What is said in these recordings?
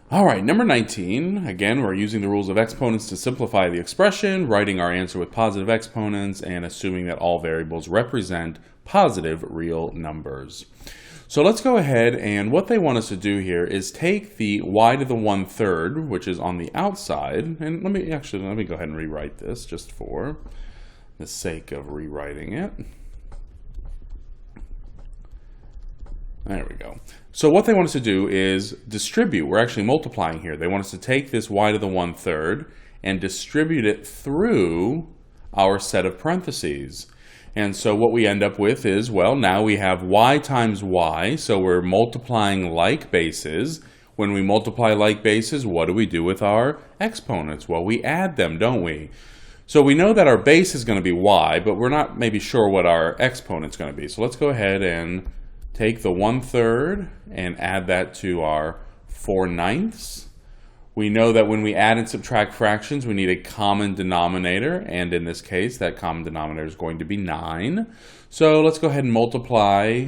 All right, number 19. Again, we're using the rules of exponents to simplify the expression, writing our answer with positive exponents, and assuming that all variables represent positive real numbers. So let's go ahead, and what they want us to do here is take the y to the 1/3, which is on the outside, and let me go ahead and rewrite this just for the sake of rewriting it. There we go. So what they want us to do is distribute. We're actually multiplying here. They want us to take this y to the 1/3 and distribute it through our set of parentheses. And so what we end up with is, well, now we have y times y, so we're multiplying like bases. When we multiply like bases, what do we do with our exponents? Well, we add them, don't we? So we know that our base is going to be y, but we're not maybe sure what our exponent's going to be. So let's go ahead and take the 1/3 and add that to our 4/9. We know that when we add and subtract fractions, we need a common denominator, and in this case, that common denominator is going to be 9. So let's go ahead and multiply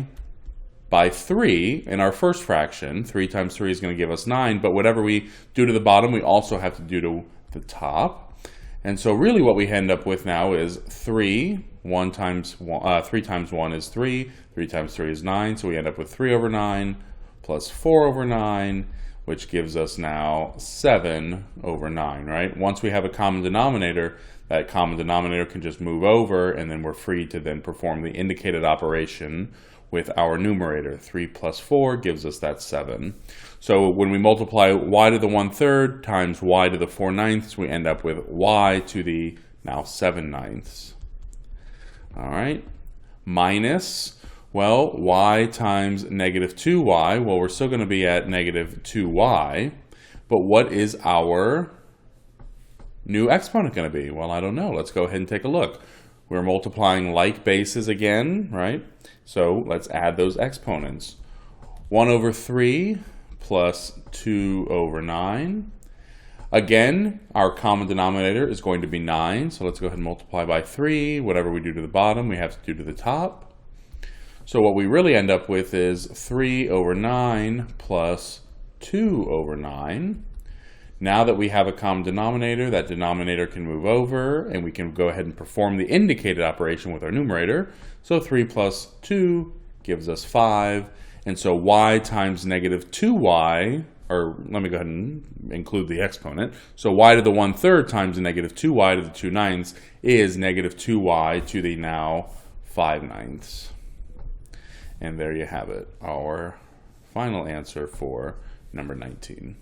by 3 in our first fraction. 3 times 3 is going to give us 9, but whatever we do to the bottom, we also have to do to the top. And so really what we end up with now is 3 times 1 is 3, 3 times 3 is 9, so we end up with 3 over 9 plus 4 over 9, which gives us now 7 over 9, right? Once we have a common denominator, that common denominator can just move over, and then we're free to then perform the indicated operation with our numerator. 3 plus 4 gives us that 7. So when we multiply y to the 1/3 times y to the 4/9, we end up with y to the now 7/9. All right, minus, well, y times -2y. Well, we're still going to be at -2y, but what is our new exponent going to be? Well, I don't know. Let's go ahead and take a look. We're multiplying like bases again, right? So let's add those exponents. 1 over 3 plus 2 over 9. Again, our common denominator is going to be 9, so let's go ahead and multiply by 3. Whatever we do to the bottom, we have to do to the top. So what we really end up with is 3 over 9 plus 2 over 9. Now that we have a common denominator, that denominator can move over, and we can go ahead and perform the indicated operation with our numerator. So 3 plus 2 gives us 5. And so y times -2y, or let me go ahead and include the exponent. So y to the 1/3 times -2y to the 2/9 is -2y to the now 5/9. And there you have it, our final answer for number 19.